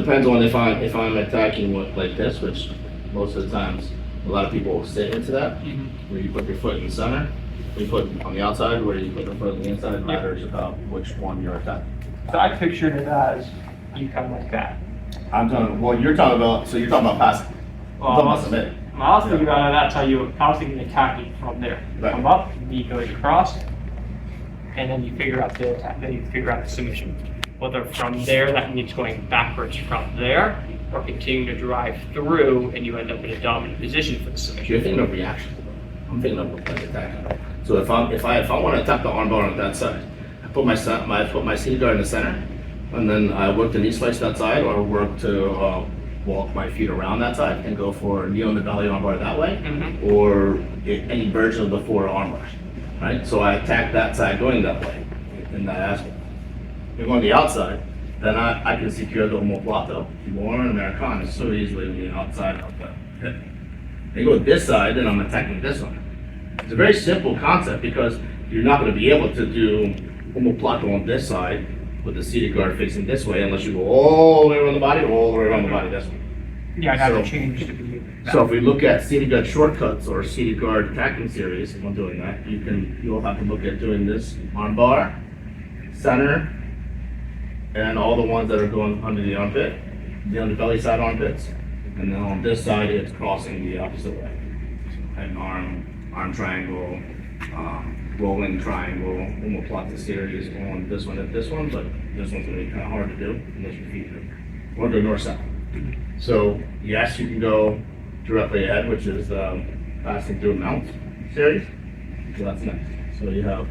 depends on if I'm attacking like this, which most of the times a lot of people will sit into that, where you put your foot in the center, you put it on the outside, where you put the foot on the inside, matters about which one you're attacking. So I pictured it as you come like that. I'm talking. Well, you're talking about. So you're talking about passing. Well, I'm talking about submitting. I was thinking about that's how you. I was thinking attacking from there. Right. Come up, knee goes across, and then you figure out the attack. Then you figure out the submission. Whether from there that means going backwards from there, or continuing to drive through, and you end up in a dominant position for the submission. You're thinking of reaction. I'm thinking of like attacking. So if I want to attack the armbar on that side, I put my seat guard in the center, and then I work the knee slice that side, or work to walk my feet around that side and go for knee on the belly armbar that way, or any version of the 4 armbars, right? So I attack that side going that way in that aspect. If you're going the outside, then I can secure the omoplata, more and Americana so easily on the outside of the hip. They go this side, then I'm attacking this one. It's a very simple concept because you're not going to be able to do omoplata on this side with the seated guard facing this way unless you go all the way around the body or all the way around the body this way. Yeah, I'd have to change to be. So if we look at seated guard shortcuts or seated guard attacking series, if I'm doing that, you'll have to look at doing this armbar, center, and all the ones that are going under the armpit, the underbelly side armpits, and then on this side it's crossing the opposite way. So an arm triangle, rolling triangle, omoplata series on this one and this one, but this one's gonna be kind of hard to do unless your feet are or the north south. So yes, you can go directly ahead, which is passing through mount series. So that's next. So you have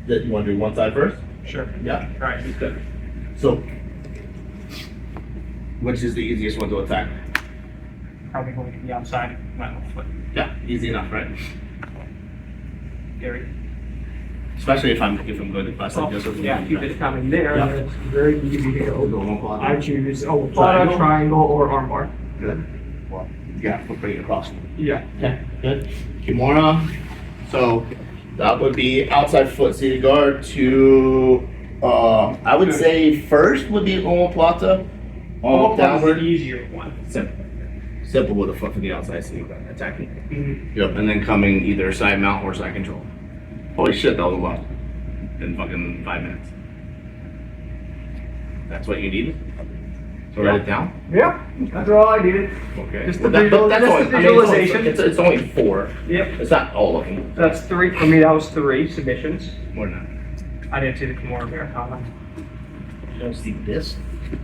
that. You want to do one side first? Sure. Yeah. Right. Good. So, which is the easiest one to attack? Probably going to the outside, my left foot. Yeah, easy enough, right? Gary. Especially if I'm going to pass like this. Yeah, if you're coming there, Yeah. then it's very easy to go. Omoplata. I choose omoplata, triangle, or armbar. Good. Well, yeah, we'll bring it across. Yeah. Yeah, good. Kimura. So that would be outside foot seated guard to. I would say first would be omoplata. Omoplata is Downward. the easier one. Simple with a foot for the outside seated guard attacking. Mm-hmm. Yep, and then coming either side mount or side control. Holy shit, that was a lot. In fucking 5 minutes. That's what you needed? So write it down? Yeah, that's all I needed. Okay. Just the visualization. visualization. It's only 4. Yep. It's not all of them. That's 3. For me, that was 3 submissions. More than that. I didn't see the Kimura Americana. You don't see this?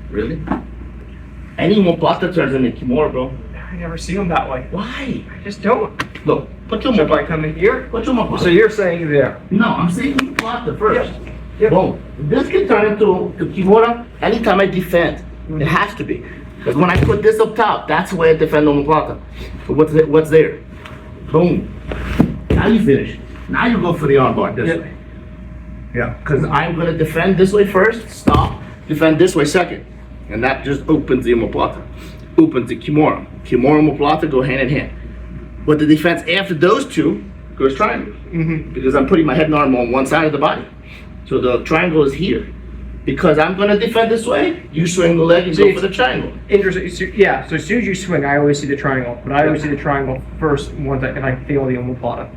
Really? Any omoplata turns into kimura, bro. I never see them that way. Why? I just don't. Look, put your So if I omoplata. come in here, Put your omoplata. so you're saying there. No, I'm saying omoplata first. Yep. Boom. This can turn into kimura anytime I defend. It has to be. Because when I put this up top, that's the way I defend omoplata. So what's there? Boom. Now you finish. Now you go for the armbar this way. Yeah. Because I'm going to defend this way first, stop, defend this way second. And that just opens the omoplata. Opens the kimura. Kimura and omoplata go hand in hand. But the defense after those two goes triangle. Because I'm putting my head and arm on one side of the body. So the triangle is here. Because I'm going to defend this way, you swing the leg and go for the triangle. Interesting. So, yeah, so as soon as you swing, I always see the triangle. But I always see the triangle first once if I feel the omoplata.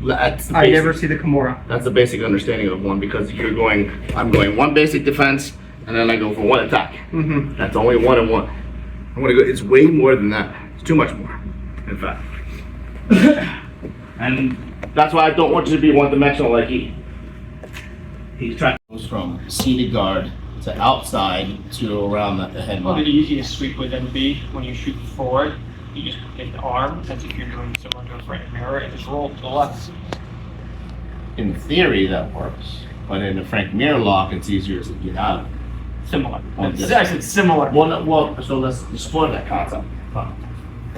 That's the I basic, never see the Kimura. That's the basic understanding of one because I'm going one basic defense and then I go for one attack. That's only 1 and 1. I'm going to go, it's way more than that. It's too much more, in fact. And that's why I don't want you to be one-dimensional like he. He's trying to go from seated guard to outside to around the head. Well, the easiest sweep would then be when you shoot forward, you just hit the arm as if you're doing similar to a Frank Mirror and just roll to the left. In theory, that works. But in the Frank Mirror lock, it's easier to get out of it. Similar. On I this said similar. Well, so let's explore that concept. I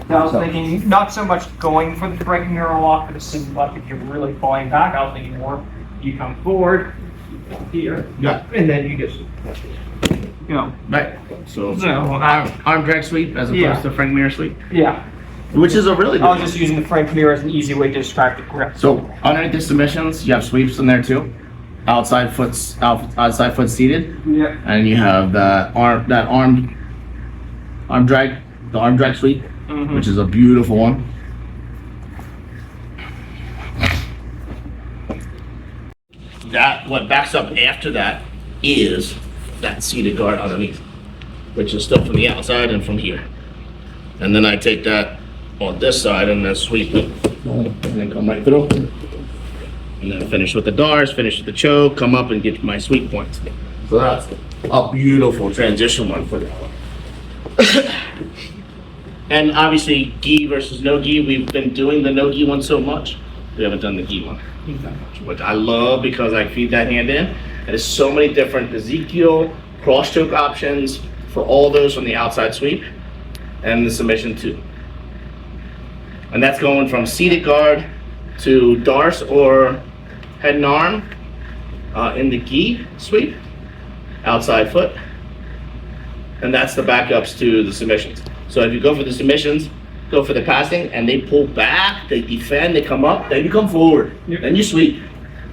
was thinking not so much going for the Frank Mirror lock, but assuming like if you're really falling back, I was thinking more you come forward here, Yeah. and then you just, you know. Right. So So, arm drag sweep as opposed Yeah. to Frank Mirror sweep, yeah. which is a really good I was one. just using the Frank Mirror as an easy way to describe the grip. So underneath the submissions, you have sweeps in there too. outside foot seated, Yeah. and you have the arm drag, the arm drag sweep, which is a beautiful one. That what backs up after that is that seated guard underneath, which is still from the outside and from here. And then I take that on this side and then sweep it, and then come right through. And then finish with the DARS, finish with the choke, come up and get my sweep points. So that's a beautiful transition one for that one. And obviously, gi versus no gi, we've been doing the no gi one so much, we haven't done the gi one that much, which I love because I feed that hand in. And there's so many different Ezekiel, cross choke options for all those from the outside sweep and the submission too. And that's going from seated guard to DARS or head and arm in the gi sweep, outside foot. And that's the backups to the submissions. So if you go for the submissions, go for the passing, and they pull back, they defend, they come up, then you come forward, then you sweep.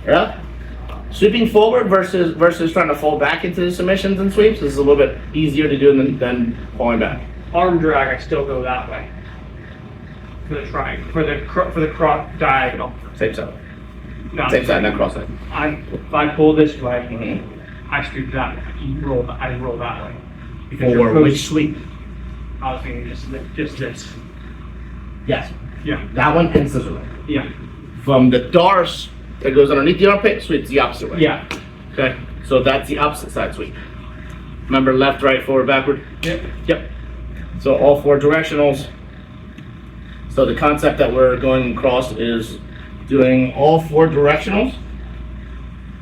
Yeah? Sweeping forward versus trying to fall back into the submissions and sweeps is a little bit easier to do than falling back. Arm drag, I still go that way. For the triangle, for the cross diagonal. Same side. No, Same side, not cross side. If I pull this way, I sweep that way. You roll. I roll that way. Because For which sweep? I was thinking just this. Yes. Yeah. That one and scissor leg. Yeah. From the DARS that goes underneath the armpit, sweeps the opposite way. Yeah. Okay. So that's the opposite side sweep. Remember left, right, forward, backward? Yep. Yep. So all four directionals. So the concept that we're going across is doing all four directionals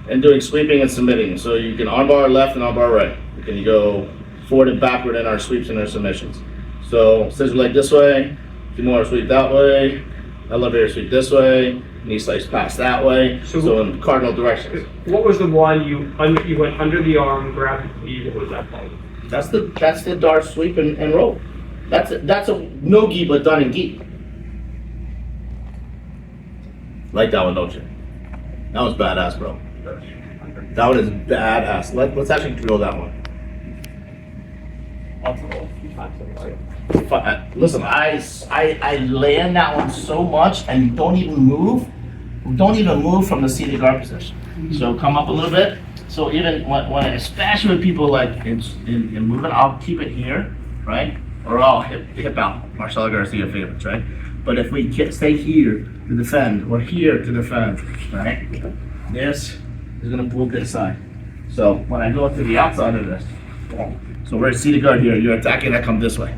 and doing sweeping and submitting. So you can armbar left and armbar right. You go forward and backward in our sweeps and our submissions. So scissor leg this way, femoral sweep that way, elevator sweep this way, knee slice pass that way. So in cardinal directions. What was the one you went under the arm, grabbed the knee? What was that called? That's the DARS sweep and roll. That's a no gi but done in gi. Like that one, don't you? That was badass, bro. That one is badass. Let's actually drill that one. Listen, I land that one so much and don't even move from the seated guard position. So come up a little bit. So even when especially with people like in moving, I'll keep it here, right? Or I'll hip out. Marcelo Garcia favorites, right? But if we stay here to defend, or here to defend, right? This is gonna pull this side. So when I go to the outside of this, so we're seated guard here, you're attacking, I come this way.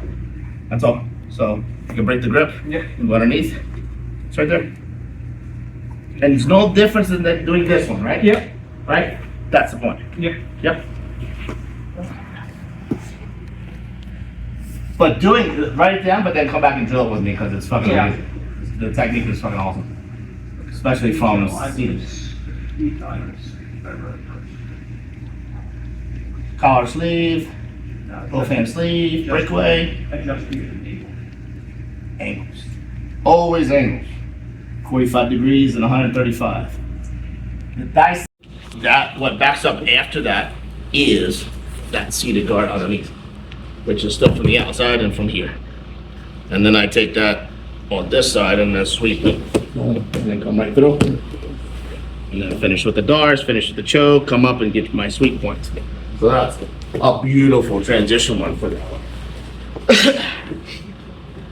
That's all. So you can break the grip, you can go underneath. It's right there. And there's no difference in doing this one, right? Yep. Right? That's the point. Yep. Yep. But write it down, but then come back and drill it with me because it's fucking amazing. The technique is fucking awesome. Especially from seated. Collar sleeve, both hand sleeve, breakaway. Angles. Always angles. 45 degrees and 135. The dice. What backs up after that is that seated guard underneath, which is still from the outside and from here. And then I take that on this side and then sweep it, and then come right through. And then finish with the DARS, finish with the choke, come up and get my sweep points. So that's a beautiful transition one for that one.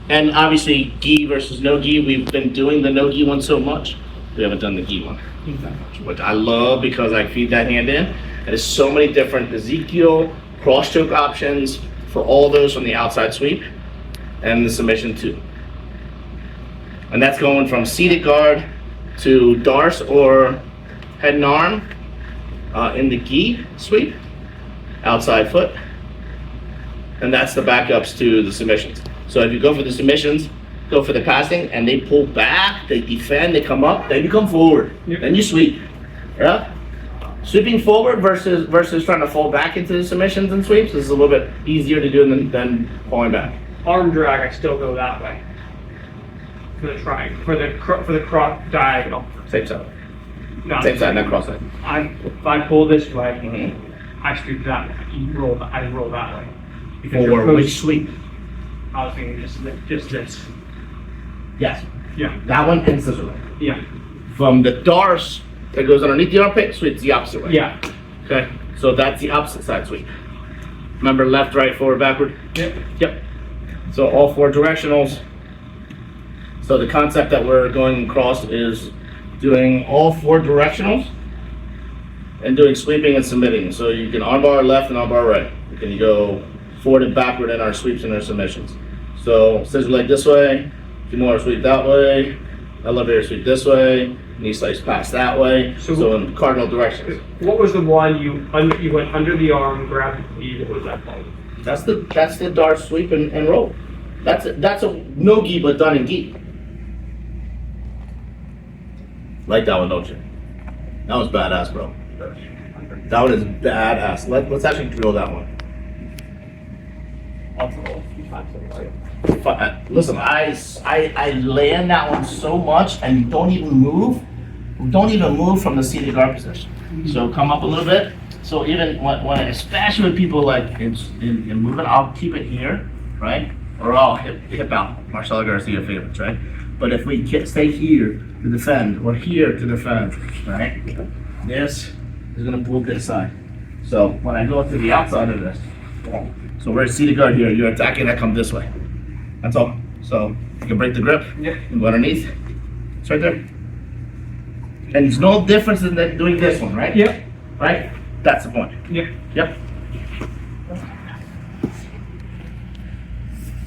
And obviously, gi versus no gi, we've been doing the no gi one so much, we haven't done the gi one that much, which I love because I feed that hand in. And there's so many different Ezekiel, cross choke options for all those from the outside sweep and the submission too. And that's going from seated guard to DARS or head and arm in the gi sweep, outside foot. And that's the backups to the submissions. So if you go for the submissions, go for the passing, and they pull back, they defend, they come up, then you come forward, then you sweep. Yeah? Sweeping forward versus trying to fall back into the submissions and sweeps is a little bit easier to do than falling back. Arm drag, I still go that way. For the triangle, for the cross diagonal. Same side. No, Same side, not cross side. If I pull this way, Mm-hmm. I sweep that way. I roll that way. For which sweep? I was thinking just this. Yes. Yeah. That one and scissor leg. Yeah. From the dorsal that goes underneath the armpit, sweeps the opposite way. Yeah. Okay. So that's the opposite side sweep. Remember left, right, forward, backward? Yep. Yep. So all 4 directionals. So the concept that we're going across is doing all 4 directionals and doing sweeping and submitting. So you can armbar left and armbar right. You can go forward and backward in our sweeps and our submissions. So scissor leg this way, Kimura sweep that way, elevator sweep this way, knee slice pass that way. So in cardinal directions. What was the one you went under the arm, grabbed the knee? What was that called? That's the dart sweep and roll. That's a no gi but done in gi. Like that one, don't you? That was badass, bro. That one is badass. Let's actually drill that one. Listen, I land that one so much and don't even move from the seated guard position. So come up a little bit. So even when especially with people like in movement, I'll keep it here, right? Or I'll hip out. Marcelo Garcia favorites, right? But if we stay here to defend or here to defend, right? This is gonna move this side. So when I go to the outside of this, so we're seated guard here, you're attacking, I come this way. That's all. So you can break the grip, you can go underneath. It's right there. And there's no difference in doing this one, right? Yep. Right? That's the point. Yep. Yep.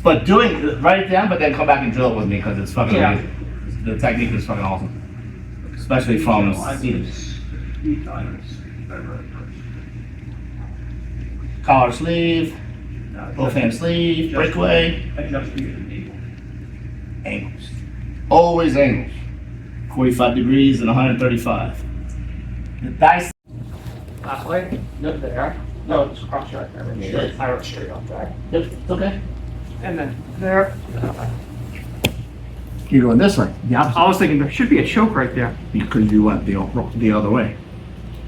But write it down, but then come back and drill it with me because it's fucking amazing. The technique is fucking awesome. Especially from seated. Collar sleeve, both hand sleeve, breakaway. Angles. Always angles. 45 degrees and 135. The dice. That way? No, there. No, it's cross right there. I wrote straight off there. Yep, it's okay. And then there. You're going this way, the opposite. I was thinking there should be a choke right there. Because you went the other way.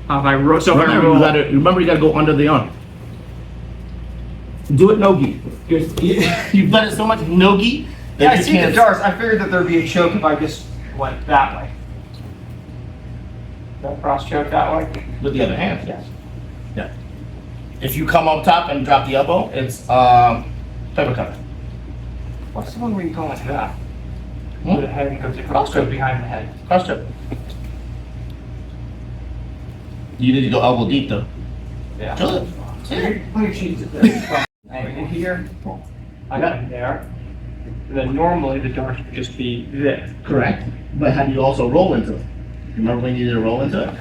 Remember, you gotta go under the arm. Do it no-gi. You've done it so much no-gi that Yeah, I you see can't. the jars. I figured that there'd be a choke if I just went that way. That cross choke that way? With the other hand. Yes. Yeah. If you come up top and drop the elbow, it's paper cutter. What's the one where you go like that? Hmm? The head goes across choke behind the head. Cross chop. You need to go elbow deep though. Yeah. Good. Let me change it there. In here, I got it there. And then normally the dart would just be this. Correct. But how do you also roll into it? Remember when you did a roll into it?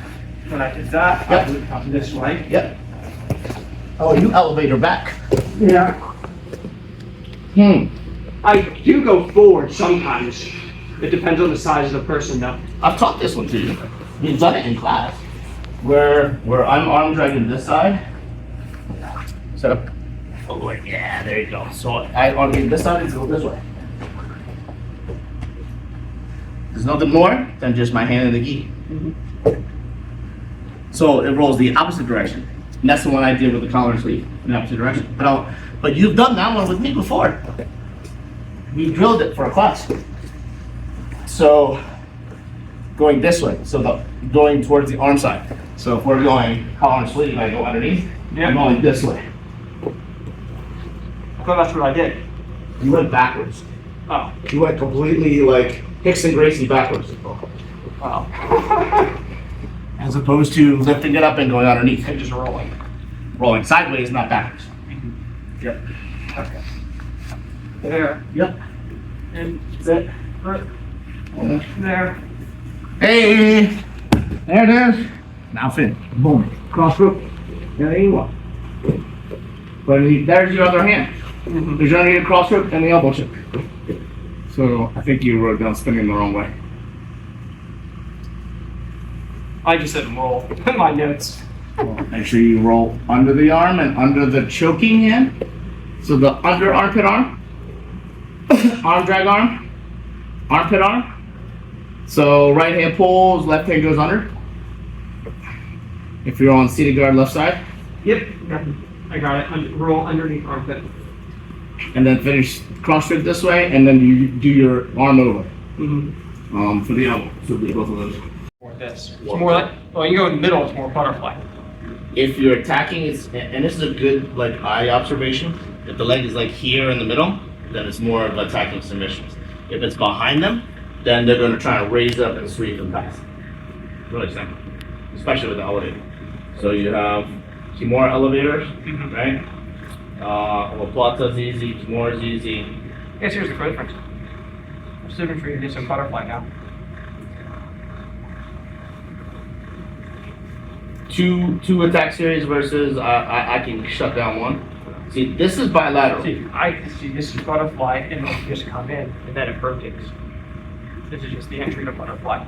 When I did that, Yep. I would come this way. Yep. Oh, you elevate her back. Yeah. I do go forward sometimes. It depends on the size of the person though. I've taught this one to you. You've done it in class. Where I'm arm dragging this side. Set up. Oh wait, yeah, there you go. So I on this side is go this way. There's nothing more than just my hand in the gi. So it rolls the opposite direction. And that's the one I did with the collar and sleeve in the opposite direction. But you've done that one with me before. We drilled it for a class. So going this way, so going towards the arm side. So if we're going collar and sleeve, I go underneath. Yeah. I'm going this way. I thought that's what I did. You went backwards. Oh. You went completely like Hicks and Gracie backwards. Wow. As opposed to lifting it up and going underneath. And just rolling. Rolling sideways, not backwards. Yep. Okay. There. Yep. And that. Right. There. Hey! There it is. Now fin. Boom. Cross grip. There you go. But there's your other hand. There's your other cross grip and the elbow chip. So I think you wrote down spinning the wrong way. I just said roll in my notes. Make sure you roll under the arm and under the choking hand. So the under armpit arm, arm drag arm, armpit arm. So right hand pulls, left hand goes under. If you're on seated guard left side, Yep, I got it. Roll underneath armpit. and then finish cross grip this way, and then you do your arm over for the elbow. So do both of those. Or this. It's more like, well, you go in the middle, it's more butterfly. If you're attacking, and this is a good like eye observation. If the leg is like here in the middle, then it's more of attacking submissions. If it's behind them, then they're going to try to raise up and sweep and pass. Really simple, especially with the elevator. So you have Kimura elevators, right? Omoplata is easy, Kimura is easy. Yes, here's the difference. I'm sitting for you to do some butterfly now. Two attack series versus I can shut down one. See, this is bilateral. See, this is butterfly, and then you just come in, and then it rotates. This is just the entry to butterfly.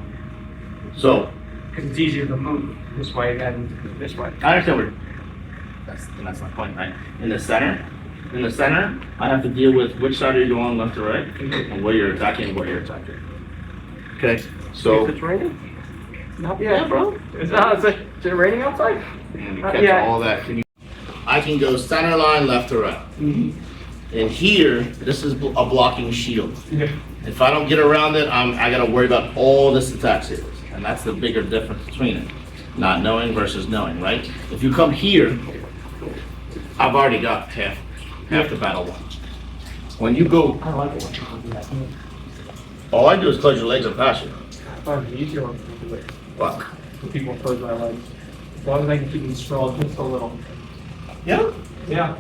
So, Because it's easier to move this way than this way. I understand where that's my point, right? In the center, I have to deal with which side are you going, left or right, and where you're attacking and what you're attacking. Okay, so If it's raining? Not yeah, bro. Is it raining outside? And you Not catch yet. all that. I can go center line, left or right. And here, this is a blocking shield. Yeah. If I don't get around it, I gotta worry about all this attack series. And that's the bigger difference between it. Not knowing versus knowing, right? If you come here, I've already got half the battle won. When you go, I like it when people do that. all I do is close your legs and pass you. I find it easier when people do it. Fuck. When people close my legs. As long as I can keep them sprawled just a little. Yeah? Yeah.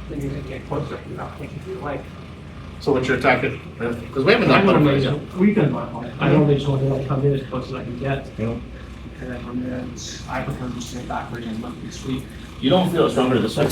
Then you can get closer without thinking your leg. So what you're attacking, because we haven't done butterflies yet. We've done butterfly. I normally just want to like come in as close as I can get. Yeah. And then from there, I prefer to stay backwards and let me sweep. You don't feel stronger this way?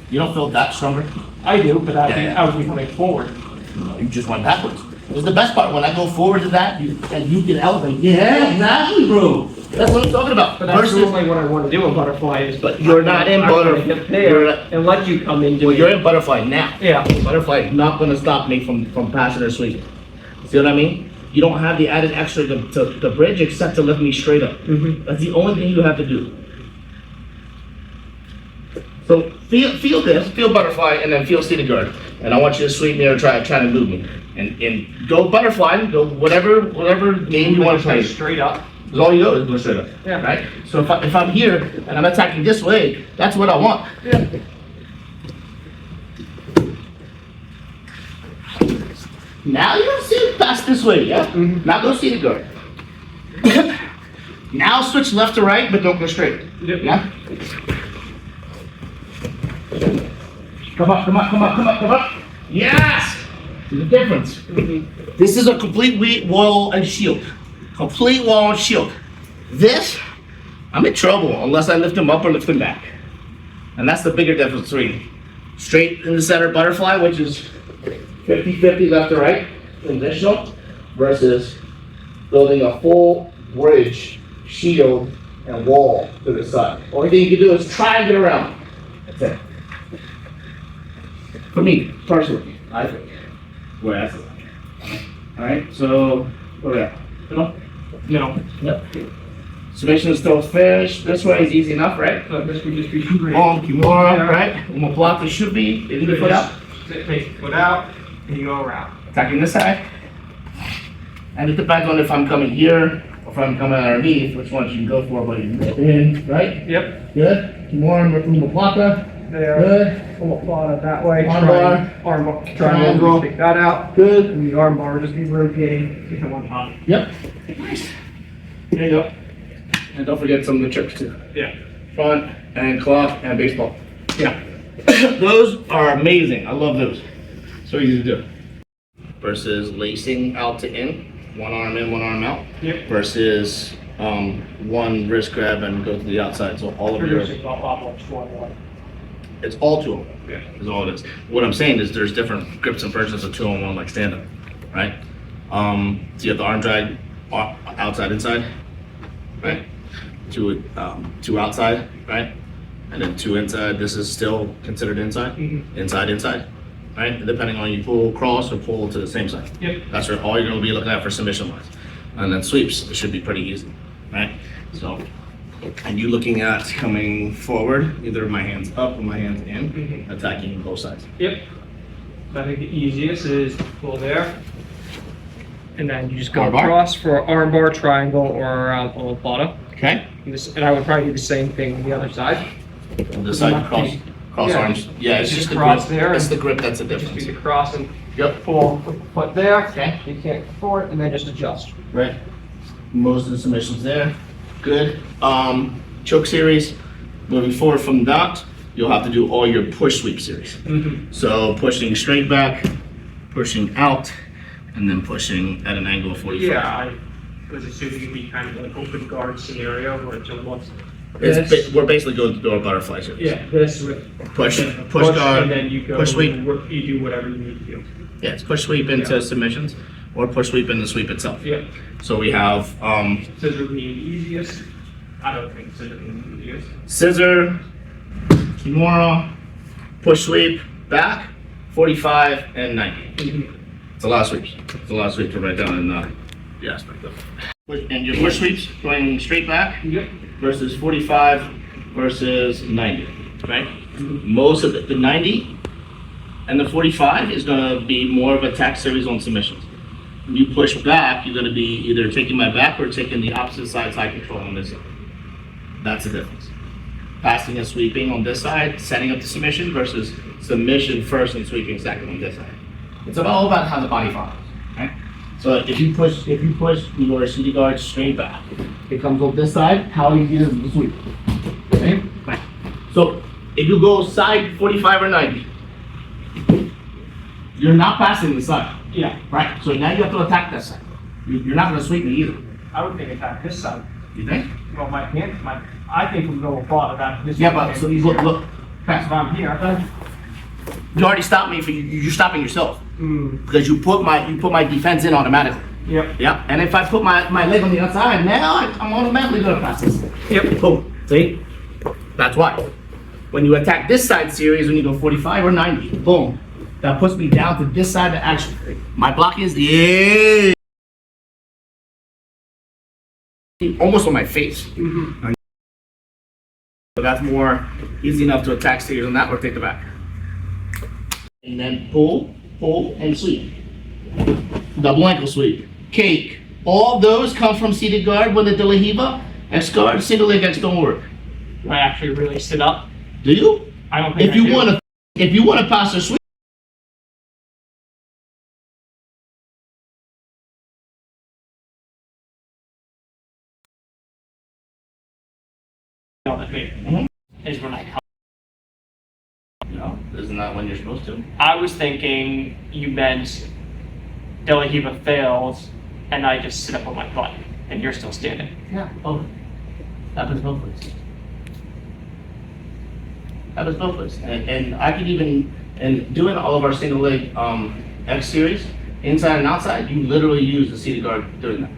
You don't feel that stronger? I do, but Yeah. I would be coming forward. No, you just went backwards. It's the best part, when I go forward to that, and you can elevate. Yeah, exactly, bro. That's what I'm talking about. But that's Versus, normally what I want to do in butterfly is. But you're not in I'm gonna butterfly. get there and let you come in. well, you're in butterfly now. Yeah. Butterfly is not gonna stop me from passing or sweeping. See what I mean? You don't have the added extra to bridge except to lift me straight up. That's the only thing you have to do. So feel this, feel butterfly, and then feel seated guard. And I want you to sweep me or try to move me. And go butterfly, go whatever game you want to play. Straight up. Because all you do is go straight up. Yeah. Right? So if I'm here and I'm attacking this way, that's what I want. Yeah. Now you don't see it pass this way, yeah? Now go seated guard. Now switch left to right, but don't go straight. Yep. Yeah? Come up. Yes! See the difference. This is a complete wall and shield. Complete wall and shield. This, I'm in trouble unless I lift him up or lift him back. And that's the bigger difference between straight in the center butterfly, which is 50-50 left to right, transitional, versus building a full bridge, shield, and wall to the side. Only thing you can do is try and get around. That's it. For me, personally, I think. Where that's it. Alright, so, where we at? No. Yep. Submission is still finished. This way is easy enough, right? So this would just be great. Boom, Kimura, right? Omoplata should be. Take the foot out. Take your foot out, and you go around. Attacking this side. And it depends on if I'm coming here or if I'm coming underneath, which ones you can go for, but you go in, right? Yep. Good. Kimura, Omoplata. There. Good. We'll plot it that way. Armbar. Arm Triangle. Take that out. Good. And the arm bar will just be rotating to one time. Yep. Nice. There you go. And don't forget some of the tricks too. Yeah. Front and clock and baseball. Yeah. Those are amazing. I love those. So easy to do. Versus lacing out to in, one arm in, one arm out. Yep. Versus one wrist grab and go to the outside. So all of your, it's all 2-on-1. Yeah. Is all it is. What I'm saying is there's different grips and versions of 2-on-1 like stand up, right? So you have the arm drag outside inside, right? Two outside, right? And then 2 inside. This is still considered inside. Inside, right? Depending on you pull cross or pull to the same side. Yep. That's all you're going to be looking at for submission wise. And then sweeps, it should be pretty easy, right? So And you looking at coming forward, either my hands up or my hands in, attacking both sides. Yep. So I think the easiest is pull there. And then you just go Armbar? across for arm bar, triangle, or omoplata. Okay. And I would probably do the same thing on the other side. On this side, cross Yeah. arms. Yeah, it's just the cross grip. there. It's the grip that's the Just difference. do the cross and Yep. pull with the foot there. Okay. You can't go forward, and then just adjust. Right. Most of the submissions there. Good. Choke series. Moving forward from that, you'll have to do all your push sweep series. So pushing straight back, pushing out, and then pushing at an angle of 45. Yeah, I was assuming it'd be kind of an open guard scenario where it's almost We're basically going to do a butterfly series. yeah, this with Push guard, and then you go push sweep. You do whatever you need to do. Yeah, it's push sweep into submissions, or push sweep in the sweep itself. Yeah, So we have scissor being the easiest. I don't think scissor being the easiest. scissor, kimura, push sweep, back, 45, and 90. It's a lot of sweeps. It's a lot of sweeps to write down in the aspect of it. And your push sweeps going straight back Yep. versus 45 versus 90, right? Most of the 90 and the 45 is going to be more of a attack series on submissions. When you push back, you're going to be either taking my back or taking the opposite side control on this side. That's the difference. Passing and sweeping on this side, setting up the submission versus submission first and sweeping second on this side. It's all about how the body follows, right? So if you push your CD guard straight back, it comes on this side, how easy is the sweep? Okay? Right. So if you go side 45 or 90, you're not passing the side, Yeah, right? So now you have to attack that side. You're not gonna sweep me either. I would think attack this side. You think? Well, I think we go with bottom that this. Yeah, but so you look, pass. If I'm here, You already stopped me. You're stopping yourself mm, because you put my defense in automatically. yep, Yeah, and if I put my leg on the outside, now I'm automatically gonna pass this. yep. Boom. See? That's why. When you attack this side series, when you go 45 or 90, boom. That puts me down to this side of action. My block is almost on my face. Mm-hmm. So that's more easy enough to attack series on that or take the back. And then pull, and sweep. Double ankle sweep. Cake. All those come from seated guard when the De La Hiva, X guard, single leg X don't work. Do I actually really sit up? Do you? I don't think If you I do. want to pass a sweep, Is when I come. no, isn't that when you're supposed to? I was thinking you meant De La Hiva fails, and I just sit up on my butt, and you're still standing. Yeah. Oh, happens both ways. Happens both ways. And I could even, and doing all of our single leg X series, inside and outside, you literally use the seated guard doing that.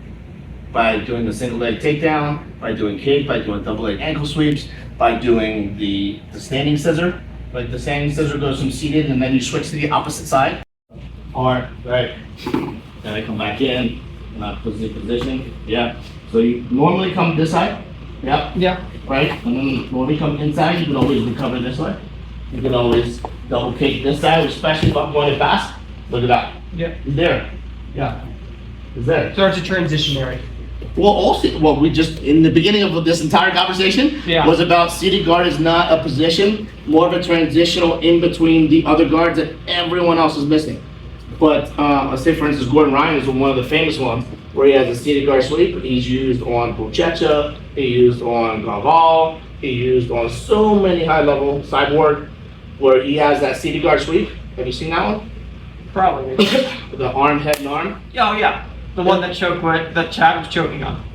By doing the single leg takedown, by doing kick, by doing double leg ankle sweeps, by doing the standing scissor. Like the standing scissor goes from seated and then you switch to the opposite side. Or, right, then I come back in and I put the position. Yeah. So you normally come this side. Yep. Yeah. Right? And then when we come inside, you can always recover this way. You can always double kick this side, especially if I'm going fast. Look at that. Yeah. It's there. Yeah. It's there. So it's a transition area. Well, also, what we just, in the beginning of this entire conversation, Yeah. was about seated guard is not a position, more of a transitional in between the other guards that everyone else is missing. But let's say, for instance, Gordon Ryan is one of the famous ones where he has a seated guard sweep. He's used on Buchecha, he used on Gaval, he used on so many high-level cyborg where he has that seated guard sweep. Have you seen that one? Probably. The arm, head, and arm. Oh yeah, the one that Chad was choking on.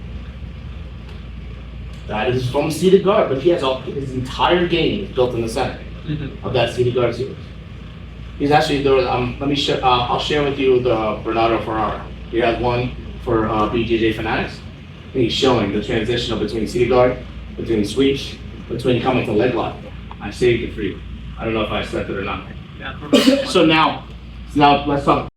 That is from seated guard, but he has his entire game is built in the center of that seated guard series. He's actually there. Let me share. I'll share with you the Bernardo Ferrara. He has one for BJJ Fanatics. And he's showing the transition between seated guard, between sweeps, between coming to leg lock. I saved it for you. I don't know if I said it or not. Yeah. So now let's talk.